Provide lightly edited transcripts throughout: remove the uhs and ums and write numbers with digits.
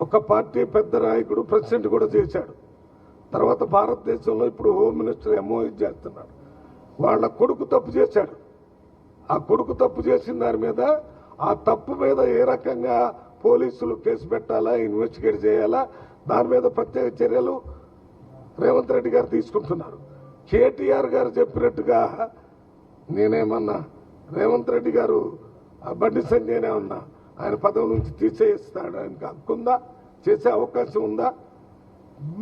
ఒక పార్టీ పెద్ద నాయకుడు ప్రెసిడెంట్ కూడా చేశాడు. తర్వాత భారతదేశంలో ఇప్పుడు హోమ్ మినిస్టర్ ఎంఓఎస్ చేస్తున్నాడు. వాళ్ళ కొడుకు తప్పు చేశాడు. ఆ కొడుకు తప్పు చేసిన దాని మీద ఆ తప్పు మీద ఏ రకంగా పోలీసులు కేసు పెట్టాలా, ఇన్వెస్టిగేట్ చేయాలా, దాని మీద ప్రత్యేక చర్యలు రేవంత్ రెడ్డి గారు తీసుకుంటున్నారు. కేటీఆర్ గారు చెప్పినట్టుగా నేనేమన్నా రేవంత్ రెడ్డి గారు బండి సంజయ్నే ఉన్నా ఆయన పదవి నుంచి తీసేస్తాడు, ఆయనకు హక్కుందా, చేసే అవకాశం ఉందా?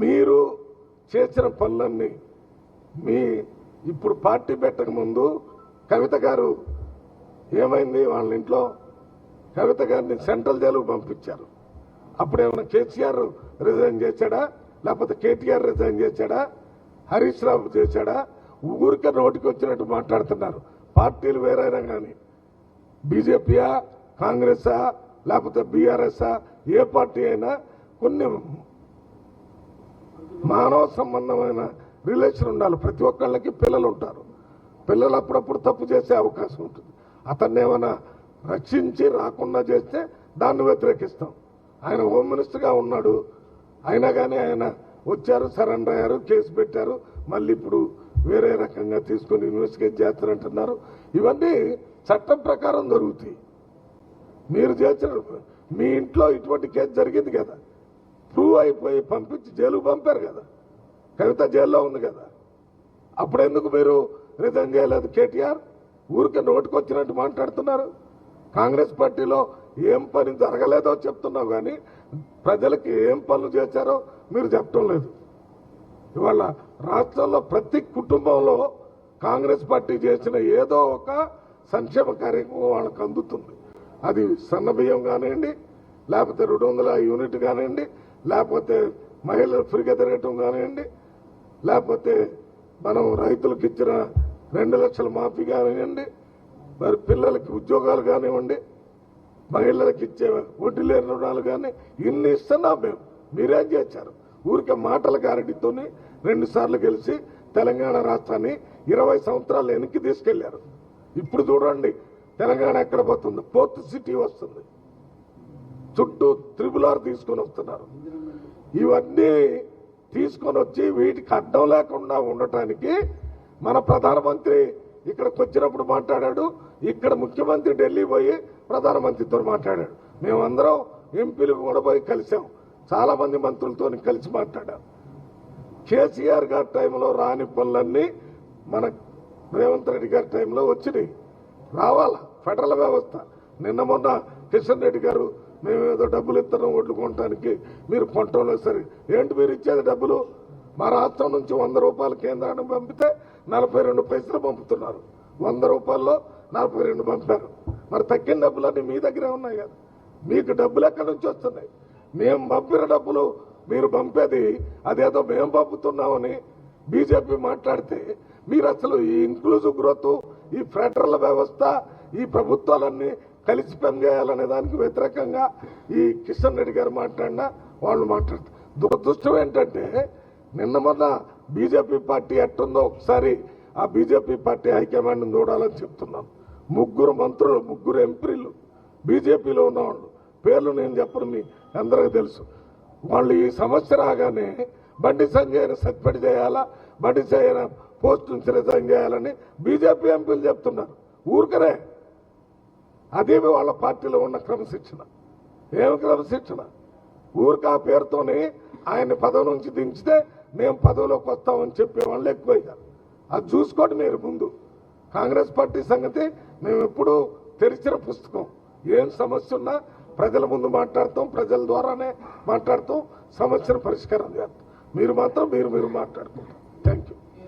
మీరు చేసిన పనులన్నీ మీ ఇప్పుడు పార్టీ పెట్టక ముందు కవిత గారు ఏమైంది, వాళ్ళ ఇంట్లో కవిత గారిని సెంట్రల్ జైలుకు పంపించారు. అప్పుడేమైనా కేసీఆర్ రిజైన్ చేశాడా, లేకపోతే కేటీఆర్ రిజైన్ చేశాడా, హరీష్ రావు చేశాడా? ఊరికే నోటికి వచ్చినట్టు మాట్లాడుతున్నారు. పార్టీలు వేరైనా కానీ బీజేపీయా, కాంగ్రెసా, లేకపోతే బీఆర్ఎస్ఆ, ఏ పార్టీ అయినా కొన్ని మానవ సంబంధమైన రిలేషన్ ఉండాలి. ప్రతి ఒక్కళ్ళకి పిల్లలు ఉంటారు. పిల్లలు అప్పుడప్పుడు తప్పు చేసే అవకాశం ఉంటుంది. అతన్ని ఏమైనా రక్షించి రాకుండా చేస్తే దాన్ని వ్యతిరేకిస్తాం. ఆయన హోమ్ మినిస్టర్గా ఉన్నాడు, అయినా కానీ ఆయన వచ్చారు, సరెండర్ అయ్యారు, కేసు పెట్టారు, మళ్ళీ ఇప్పుడు వేరే రకంగా తీసుకొని ఇన్వెస్టిగేట్ చేస్తారంటున్నారు. ఇవన్నీ చట్టం ప్రకారం జరుగుతాయి. మీరు చేసిన మీ ఇంట్లో ఇటువంటి కేసు జరిగింది కదా, ప్రూవ్ అయిపోయి పంపించి జైలుకు పంపారు కదా, కవిత జైల్లో ఉంది కదా, అప్పుడెందుకు మీరు రిజైన్ చేయలేదు? కేటీఆర్ ఊరికే నోటికొచ్చినట్టు మాట్లాడుతున్నారు. కాంగ్రెస్ పార్టీలో ఏం పని జరగలేదో చెప్తున్నావు కానీ ప్రజలకి ఏం పనులు చేశారో మీరు చెప్పడం లేదు. ఇవాళ రాష్ట్రంలో ప్రతి కుటుంబంలో కాంగ్రెస్ పార్టీ చేసిన ఏదో ఒక సంక్షేమ కార్యక్రమం వాళ్ళకు అందుతుంది. అది సన్న బియ్యం కానివ్వండి, లేకపోతే 200 యూనిట్ కానివ్వండి, లేకపోతే మహిళలు ఫ్రీగా తిరగటం కానివ్వండి, లేకపోతే మనం రైతులకు ఇచ్చిన 2 లక్షల మాఫీ కానివ్వండి, మరి పిల్లలకి ఉద్యోగాలు కానివ్వండి, మహిళలకు ఇచ్చే వడ్డీ లేని రుణాలు కానీ ఇన్ని ఇస్తున్నాం మేము. మీరేం చేశారు? ఊరికే మాటల గ్యారెంటీతో 2 సార్లు గెలిచి తెలంగాణ రాష్ట్రాన్ని 20 సంవత్సరాలు వెనక్కి తీసుకెళ్లారు. ఇప్పుడు చూడండి తెలంగాణ ఎక్కడ పోతుంది, పోర్ట్ సిటీ వస్తుంది, చుట్టూ త్రిబుల్-ఆర్ తీసుకొని వస్తున్నారు. ఇవన్నీ తీసుకొని వచ్చి వీటికి అడ్డం లేకుండా ఉండటానికి మన ప్రధానమంత్రి ఇక్కడికి వచ్చినప్పుడు మాట్లాడాడు. ఇక్కడ ముఖ్యమంత్రి ఢిల్లీ పోయి ప్రధానమంత్రితో మాట్లాడాడు. మేమందరం ఎంపీలు కూడా పోయి కలిసాం, చాలా మంది మంత్రులతో కలిసి మాట్లాడాం. కేసీఆర్ గారి టైంలో రాని పనులన్నీ మన రేవంత్ రెడ్డి గారి టైంలో వచ్చినాయి. రావాలా ఫెడరల్ వ్యవస్థ. నిన్న మొన్న కిషన్ రెడ్డి గారు మేమేదో డబ్బులు ఇస్తున్నాం ఓట్లు కొనడానికి, మీరు కొనటంలో సరే ఏంటి మీరు ఇచ్చేది డబ్బులు? మా రాష్ట్రం నుంచి 100 రూపాయలు కేంద్రానికి పంపితే 42 పైసలు పంపుతున్నారు. 100 రూపాయల్లో 42 పంపారు. మరి తగ్గిన డబ్బులన్నీ మీ దగ్గరే ఉన్నాయి కదా. మీకు డబ్బులు ఎక్కడి నుంచి వస్తున్నాయి? మేము పంపిన డబ్బులు మీరు పంపేది అదేదో మేము పంపుతున్నామని బీజేపీ మాట్లాడితే మీరు అసలు ఈ ఇన్క్లూజివ్ గ్రోత్, ఈ ఫెడరల్ వ్యవస్థ, ఈ ప్రభుత్వాలన్నీ కలిసి పనిచేయాలనే దానికి వ్యతిరేకంగా ఈ కిషన్ రెడ్డి గారు మాట్లాడినా వాళ్ళు మాట్లాడతారు. దురదృష్టం ఏంటంటే నిన్న మొన్న బీజేపీ పార్టీ ఎట్టుందో ఒకసారి ఆ బీజేపీ పార్టీ హైకమాండ్ని చూడాలని చెప్తున్నాను. 3 మంత్రులు, 3 ఎంపీలు బీజేపీలో ఉన్నవాళ్ళు, పేర్లు నేను చెప్పను, మీ అందరికీ తెలుసు. వాళ్ళు ఈ సమస్య రాగానే బండి సంజయ్ని సస్పెండ్ చేయాలా, బండి సంజయ్ పోస్ట్ నుంచి రిజైన్ చేయాలని బీజేపీ ఎంపీలు చెప్తున్నారు. ఊరికనే అదే వాళ్ళ పార్టీలో ఉన్న క్రమశిక్షణ. ఏమి క్రమశిక్షణ? ఊరికి ఆ పేరుతోనే ఆయన పదవి నుంచి దించితే మేము పదవిలోకి వస్తామని చెప్పే వాళ్ళు ఎక్కువయ్యారు. అది చూసుకోండి మీరు ముందు. కాంగ్రెస్ పార్టీ సంగతి మేము ఎప్పుడు తెరిచిన పుస్తకం. ఏం సమస్య ఉన్నా ప్రజల ముందు మాట్లాడతాం, ప్రజల ద్వారానే మాట్లాడతాం, సమస్యను పరిష్కారం చేస్తాం. మీరు మాత్రం మీరు మాట్లాడుకుంటారు.